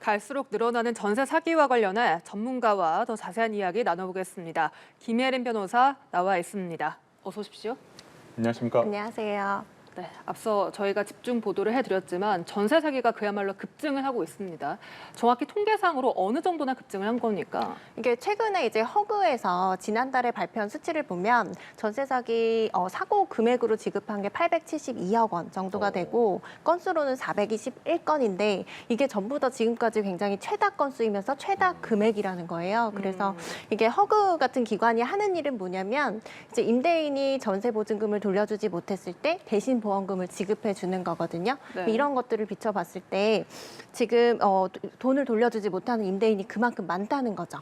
갈수록 늘어나는 전세 사기와 관련해 전문가와 더 자세한 이야기 나눠보겠습니다. 김예린 변호사 나와 있습니다. 어서 오십시오. 안녕하십니까? 안녕하세요. 네, 앞서 저희가 집중 보도를 해드렸지만 전세 사기가 그야말로 급증을 하고 있습니다. 정확히 통계상으로 어느 정도나 급증을 한 겁니까? 이게 최근에 이제 허그에서 지난달에 발표한 수치를 보면 전세 사기 사고 금액으로 지급한 게 872억 원 정도가 되고 건수로는 421건인데 이게 전부 다 지금까지 굉장히 최다 건수이면서 최다 금액이라는 거예요. 그래서 이게 허그 같은 기관이 하는 일은 뭐냐면 이제 임대인이 전세 보증금을 돌려주지 못했을 때 대신 보험금을 지급해 주는 거거든요. 네. 이런 것들을 비춰봤을 때 지금 돈을 돌려주지 못하는 임대인이 그만큼 많다는 거죠.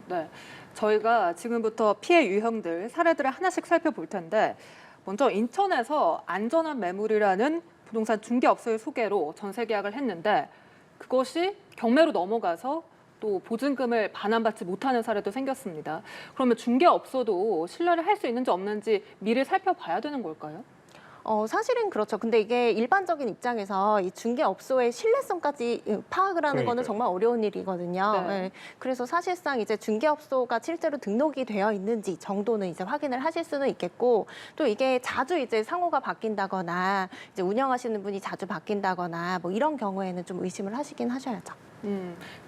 네. 저희가 지금부터 피해 유형들, 사례들을 하나씩 살펴볼 텐데 먼저 인천에서 안전한 매물이라는 부동산 중개업소의 소개로 전세 계약을 했는데 그것이 경매로 넘어가서 또 보증금을 반환받지 못하는 사례도 생겼습니다. 그러면 중개업소도 신뢰를 할 수 있는지 없는지 미리 살펴봐야 되는 걸까요? 사실은 그렇죠. 근데 이게 일반적인 입장에서 이 중개업소의 신뢰성까지 파악을 하는 거는 그러니까요. 정말 어려운 일이거든요. 네. 예. 그래서 사실상 이제 중개업소가 실제로 등록이 되어 있는지 정도는 이제 확인을 하실 수는 있겠고 또 이게 자주 이제 상호가 바뀐다거나 이제 운영하시는 분이 자주 바뀐다거나 뭐 이런 경우에는 좀 의심을 하시긴 하셔야죠.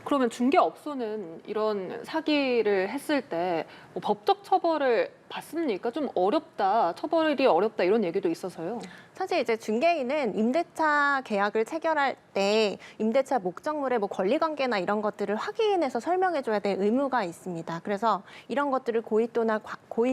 그러면 중개업소는 이런 사기를 했을 때 뭐 법적 처벌을 받습니까? 좀 어렵다, 처벌이 어렵다 이런 얘기도 있어서요. 사실 이제 중개인은 임대차 계약을 체결할 때 임대차 목적물의 뭐 권리관계나 이런 것들을 확인해서 설명해줘야 될 의무가 있습니다. 그래서 이런 것들을 고의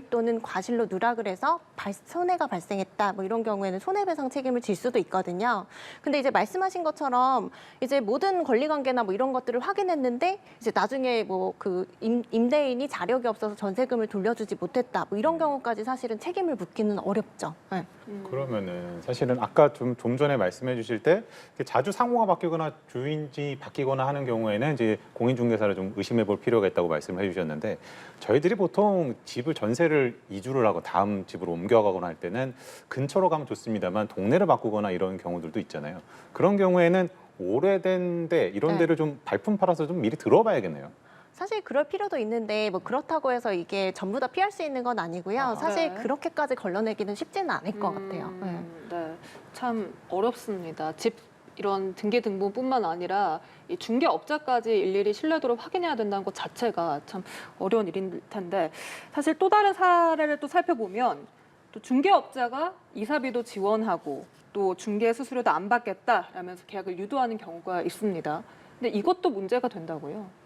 또는 과실로 누락을 해서 손해가 발생했다. 뭐 이런 경우에는 손해배상 책임을 질 수도 있거든요. 근데 이제 말씀하신 것처럼 이제 모든 권리관계나 뭐 이런 것들을 확인했는데 이제 나중에 뭐 그 임대인이 자력이 없어서 전세금을 돌려주지 못했다. 뭐 이런 경우까지 사실은 책임을 묻기는 어렵죠. 네. 그러면은 사실은 아까 좀 전에 말씀해 주실 때 자주 상호가 바뀌거나 주인이 바뀌거나 하는 경우에는 이제 공인중개사를 좀 의심해 볼 필요가 있다고 말씀을 해주셨는데 저희들이 보통 집을 전세를 이주를 하고 다음 집으로 옮겨가거나 할 때는 근처로 가면 좋습니다만 동네를 바꾸거나 이런 경우들도 있잖아요. 그런 경우에는 오래된 데 이런 네. 데를 좀 발품 팔아서 좀 미리 들어봐야겠네요. 사실 그럴 필요도 있는데 뭐 그렇다고 해서 이게 전부 다 피할 수 있는 건 아니고요. 사실 네. 그렇게까지 걸러내기는 쉽지는 않을 것 같아요. 네. 네, 참 어렵습니다. 집 이런 등기등본뿐만 아니라 이 중개업자까지 일일이 신뢰도를 확인해야 된다는 것 자체가 참 어려운 일일 텐데 사실 또 다른 사례를 또 살펴보면 또 중개업자가 이사비도 지원하고 또 중개 수수료도 안 받겠다라면서 계약을 유도하는 경우가 있습니다. 근데 이것도 문제가 된다고요?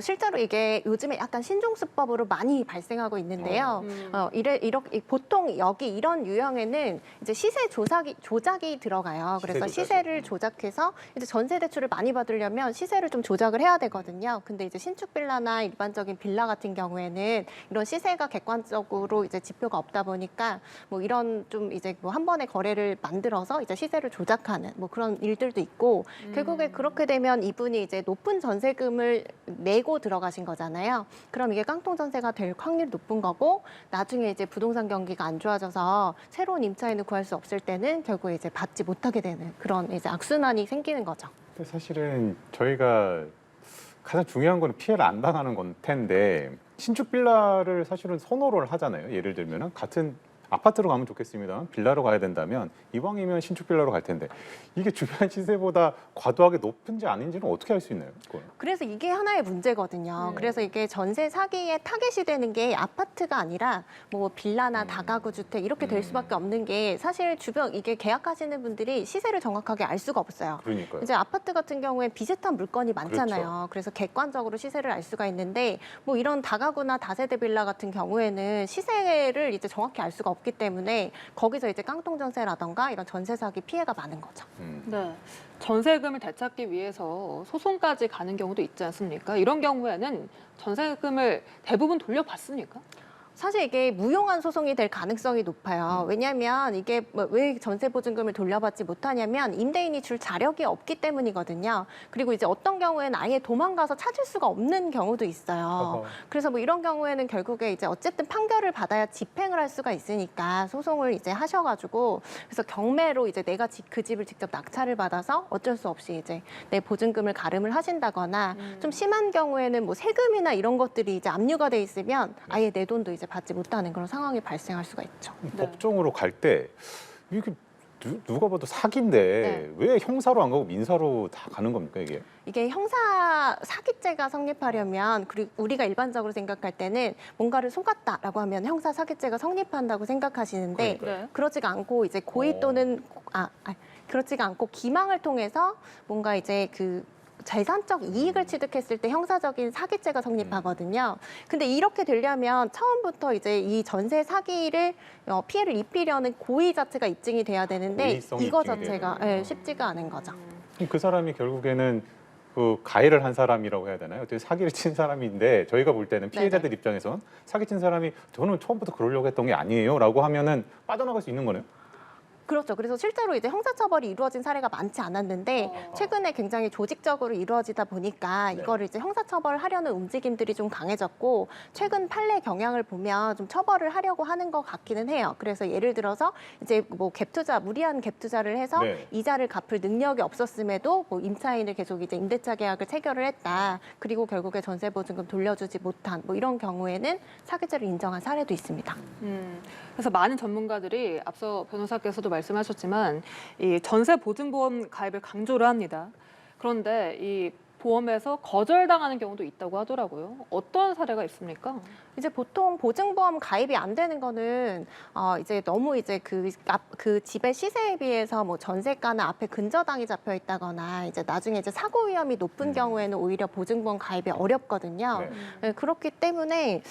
실제로 이게 요즘에 약간 신종수법으로 많이 발생하고 있는데요. 이렇게 보통 여기 이런 유형에는 이제 시세 조작이 들어가요. 그래서 시세 시세를 조작해서 이제 전세 대출을 많이 받으려면 시세를 좀 조작을 해야 되거든요. 근데 이제 신축 빌라나 일반적인 빌라 같은 경우에는 이런 시세가 객관적으로 이제 지표가 없다 보니까 뭐 이런 좀 이제 뭐 한 번에 거래를 만들어서 이제 시세를 조작하는 뭐 그런 일들도 있고 결국에 그렇게 되면 이분이 이제 높은 전세금을 내고 들어가신 거잖아요. 그럼 이게 깡통 전세가 될 확률이 높은 거고 나중에 이제 부동산 경기가 안 좋아져서 새로운 임차인을 구할 수 없을 때는 결국에 이제 받지 못하게 되는 그런 이제 악순환이 생기는 거죠. 근데 사실은 저희가 가장 중요한 거는 피해를 안 당하는 건 텐데 신축 빌라를 사실은 선호를 하잖아요. 예를 들면 같은 아파트로 가면 좋겠습니다만 빌라로 가야 된다면 이왕이면 신축 빌라로 갈 텐데 이게 주변 시세보다 과도하게 높은지 아닌지는 어떻게 알 수 있나요? 그거는? 그래서 이게 하나의 문제거든요. 그래서 이게 전세 사기의 타겟이 되는 게 아파트가 아니라 뭐 빌라나 다가구 주택 이렇게 될 수밖에 없는 게 사실 주변 이게 계약하시는 분들이 시세를 정확하게 알 수가 없어요. 그러니까요. 이제 아파트 같은 경우에 비슷한 물건이 많잖아요. 그렇죠. 그래서 객관적으로 시세를 알 수가 있는데 뭐 이런 다가구나 다세대 빌라 같은 경우에는 시세를 이제 정확히 알 수가 없기 때문에 거기서 이제 깡통 전세라던가 이런 전세 사기 피해가 많은 거죠. 네. 전세금을 되찾기 위해서 소송까지 가는 경우도 있지 않습니까? 이런 경우에는 전세금을 대부분 돌려받습니까? 사실 이게 무용한 소송이 될 가능성이 높아요. 왜냐하면 이게 왜 전세보증금을 돌려받지 못하냐면 임대인이 줄 자력이 없기 때문이거든요. 그리고 이제 어떤 경우에는 아예 도망가서 찾을 수가 없는 경우도 있어요. 어허. 그래서 뭐 이런 경우에는 결국에 이제 어쨌든 판결을 받아야 집행을 할 수가 있으니까 소송을 이제 하셔가지고 그래서 경매로 이제 내가 그 집을 직접 낙찰을 받아서 어쩔 수 없이 이제 내 보증금을 가름을 하신다거나 좀 심한 경우에는 뭐 세금이나 이런 것들이 이제 압류가 돼 있으면 아예 내 돈도 이제 받지 못하는 그런 상황이 발생할 수가 있죠. 네. 법정으로 갈 때 이게 누가 봐도 사기인데 네. 왜 형사로 안 가고 민사로 다 가는 겁니까 이게? 이게 형사 사기죄가 성립하려면 그리고 우리가 일반적으로 생각할 때는 뭔가를 속았다라고 하면 형사 사기죄가 성립한다고 생각하시는데 네. 그렇지가 않고 이제 고의 또는 그렇지가 않고 기망을 통해서 뭔가 이제 그 재산적 이익을 취득했을 때 형사적인 사기죄가 성립하거든요. 근데 이렇게 되려면 처음부터 이제 이 전세 사기를 피해를 입히려는 고의 자체가 입증이 돼야 되는데 고의성이 이거 입증이 자체가 되는 예, 쉽지가 않은 거죠. 그 사람이 결국에는 그 가해를 한 사람이라고 해야 되나요? 어떻게 사기를 친 사람인데 저희가 볼 때는 피해자들 입장에선 사기 친 사람이 저는 처음부터 그러려고 했던 게 아니에요라고 하면은 빠져나갈 수 있는 거네요. 그렇죠. 그래서 실제로 이제 형사처벌이 이루어진 사례가 많지 않았는데 최근에 굉장히 조직적으로 이루어지다 보니까 이거를 이제 형사처벌을 하려는 움직임들이 좀 강해졌고 최근 판례 경향을 보면 좀 처벌을 하려고 하는 것 같기는 해요. 그래서 예를 들어서 이제 뭐 갭투자, 무리한 갭투자를 해서 네. 이자를 갚을 능력이 없었음에도 뭐 임차인을 계속 이제 임대차 계약을 체결을 했다. 그리고 결국에 전세보증금 돌려주지 못한 뭐 이런 경우에는 사기죄를 인정한 사례도 있습니다. 그래서 많은 전문가들이 앞서 변호사께서도 말씀하셨지만 이 전세 보증보험 가입을 강조를 합니다. 그런데 이 보험에서 거절당하는 경우도 있다고 하더라고요. 어떤 사례가 있습니까? 이제 보통 보증보험 가입이 안 되는 거는 이제 너무 이제 그 집의 시세에 비해서 뭐 전세가나 앞에 근저당이 잡혀 있다거나 이제 나중에 이제 사고 위험이 높은 경우에는 오히려 보증보험 가입이 어렵거든요. 네. 네, 그렇기 때문에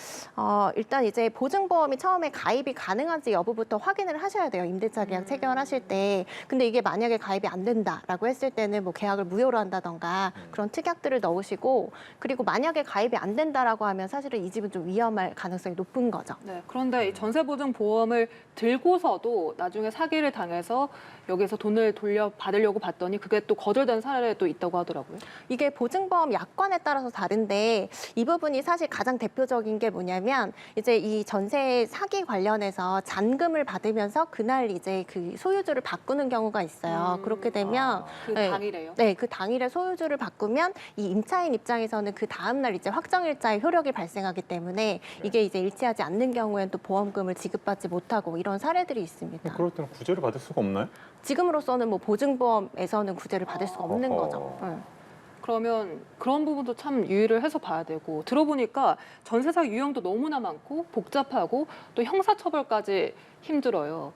일단 이제 보증보험이 처음에 가입이 가능한지 여부부터 확인을 하셔야 돼요. 임대차 계약 체결하실 때. 근데 이게 만약에 가입이 안 된다라고 했을 때는 뭐 계약을 무효로 한다던가 그런 특약들을 넣으시고 그리고 만약에 가입이 안 된다라고 하면 사실은 이 집은 좀 위험할 가능성이 높은 거죠. 네, 그런데 이 전세보증보험을 들고서도 나중에 사기를 당해서 여기서 돈을 돌려받으려고 봤더니 그게 또 거절된 사례도 있다고 하더라고요. 이게 보증보험 약관에 따라서 다른데 이 부분이 사실 가장 대표적인 게 뭐냐면 이제 이 전세 사기 관련해서 잔금을 받으면서 그날 이제 그 소유주를 바꾸는 경우가 있어요. 그렇게 되면 그 네. 당일에요? 네, 그 당일에 소유주를 바꾸면 이 임차인 입장에서는 그 다음날 이제 확정일자의 효력이 발생하기 때문에 이게 이제 일치하지 않는 경우에는 또 보험금을 지급받지 못하고 이런 사례들이 있습니다. 그럴 때는 구제를 받을 수가 없나요? 지금으로서는 뭐 보증보험에서는 구제를 받을 수가 없는 어허. 거죠. 네. 그러면 그런 부분도 참 유의를 해서 봐야 되고 들어보니까 전세 사기 유형도 너무나 많고 복잡하고 또 형사처벌까지 힘들어요.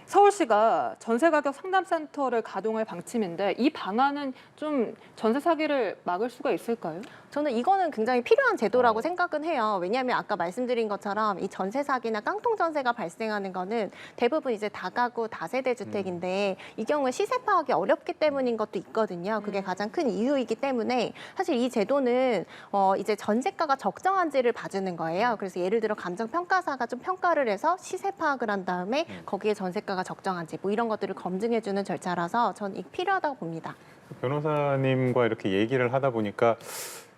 서울시가 전세가격 상담센터를 가동할 방침인데 이 방안은 좀 전세 사기를 막을 수가 있을까요? 저는 이거는 굉장히 필요한 제도라고 생각은 해요. 왜냐하면 아까 말씀드린 것처럼 이 전세 사기나 깡통 전세가 발생하는 거는 대부분 이제 다가구 다세대 주택인데 이 경우에 시세 파악이 어렵기 때문인 것도 있거든요. 그게 가장 큰 이유이기 때문에 사실 이 제도는 이제 전세가가 적정한지를 봐주는 거예요. 그래서 예를 들어 감정평가사가 좀 평가를 해서 시세 파악을 한 다음에 거기에 전세가가 적정한지 뭐 이런 것들을 검증해주는 절차라서 저는 이게 필요하다고 봅니다. 변호사님과 이렇게 얘기를 하다 보니까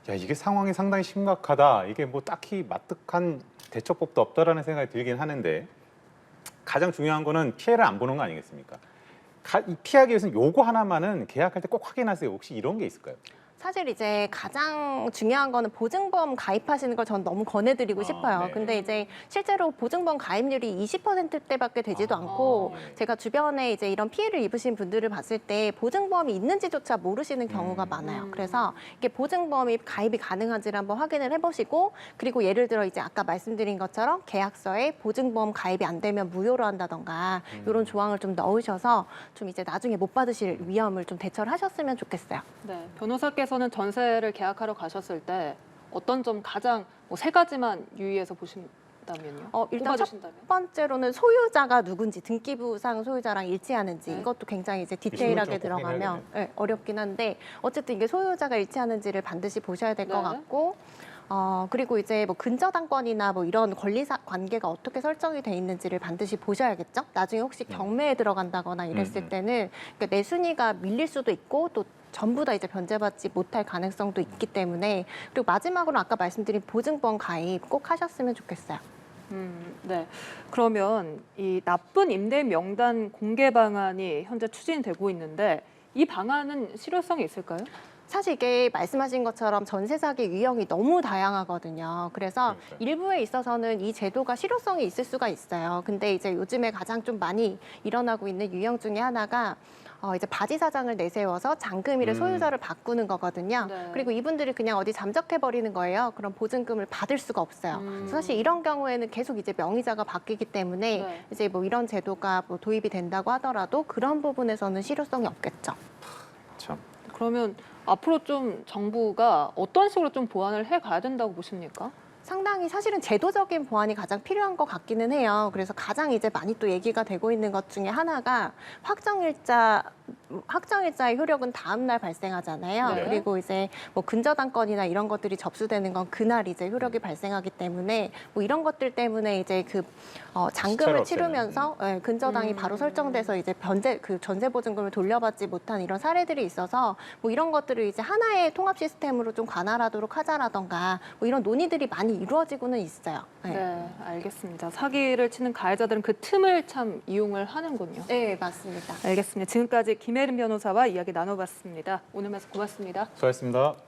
야, 이게 상황이 상당히 심각하다. 이게 뭐 딱히 마뜩한 대처법도 없다라는 생각이 들긴 하는데 가장 중요한 거는 피해를 안 보는 거 아니겠습니까? 이 피하기 위해서는 요거 하나만은 계약할 때 꼭 확인하세요. 혹시 이런 게 있을까요? 사실 이제 가장 중요한 거는 보증보험 가입하시는 걸 전 너무 권해드리고 싶어요. 네. 근데 이제 실제로 보증보험 가입률이 20%대밖에 되지도 않고 네. 제가 주변에 이제 이런 피해를 입으신 분들을 봤을 때 보증보험이 있는지조차 모르시는 경우가 많아요. 그래서 이게 보증보험이 가입이 가능한지를 한번 확인을 해보시고 그리고 예를 들어 이제 아까 말씀드린 것처럼 계약서에 보증보험 가입이 안 되면 무효로 한다던가 이런 조항을 좀 넣으셔서 좀 이제 나중에 못 받으실 위험을 좀 대처를 하셨으면 좋겠어요. 네, 변호사께서는 전세를 계약하러 가셨을 때 어떤 점 가장 뭐 세 가지만 유의해서 보신다면요? 일단 첫 꼽아주신다면? 번째로는 소유자가 누군지 등기부상 소유자랑 일치하는지 네. 이것도 굉장히 이제 디테일하게 좀 들어가면 어렵긴 한데 어쨌든 이게 소유자가 일치하는지를 반드시 보셔야 될 것 네. 같고 그리고 이제 뭐 근저당권이나 뭐 이런 권리 관계가 어떻게 설정이 돼 있는지를 반드시 보셔야겠죠. 나중에 혹시 경매에 들어간다거나 이랬을 때는 그러니까 내 순위가 밀릴 수도 있고 또 전부 다 이제 변제받지 못할 가능성도 있기 때문에 그리고 마지막으로 아까 말씀드린 보증번 가입 꼭 하셨으면 좋겠어요. 네. 그러면 이 나쁜 임대 명단 공개 방안이 현재 추진되고 있는데 이 방안은 실효성이 있을까요? 사실 이게 말씀하신 것처럼 전세 사기 유형이 너무 다양하거든요. 그래서 그러니까요. 일부에 있어서는 이 제도가 실효성이 있을 수가 있어요. 근데 이제 요즘에 가장 좀 많이 일어나고 있는 유형 중에 하나가 이제 바지 사장을 내세워서 잔금일의 소유자를 바꾸는 거거든요. 네. 그리고 이분들이 그냥 어디 잠적해 버리는 거예요. 그럼 보증금을 받을 수가 없어요. 그래서 사실 이런 경우에는 계속 이제 명의자가 바뀌기 때문에 네. 이제 뭐 이런 제도가 뭐 도입이 된다고 하더라도 그런 부분에서는 실효성이 없겠죠. 참. 그러면 앞으로 좀 정부가 어떤 식으로 좀 보완을 해 가야 된다고 보십니까? 상당히 사실은 제도적인 보완이 가장 필요한 것 같기는 해요. 그래서 가장 이제 많이 또 얘기가 되고 있는 것 중에 하나가 확정일자의 효력은 다음 날 발생하잖아요. 네. 그리고 이제 뭐 근저당권이나 이런 것들이 접수되는 건 그날 이제 효력이 발생하기 때문에 뭐 이런 것들 때문에 이제 그 잔금을 시차를 치르면서 예, 근저당이 바로 설정돼서 이제 전세 보증금을 돌려받지 못한 이런 사례들이 있어서 뭐 이런 것들을 이제 하나의 통합 시스템으로 좀 관할하도록 하자라던가 뭐 이런 논의들이 많이 이루어지고는 있어요. 네. 네, 알겠습니다. 사기를 치는 가해자들은 그 틈을 참 이용을 하는군요. 네, 맞습니다. 알겠습니다. 지금까지 김혜린 변호사와 이야기 나눠봤습니다. 오늘 말씀 고맙습니다. 수고하셨습니다.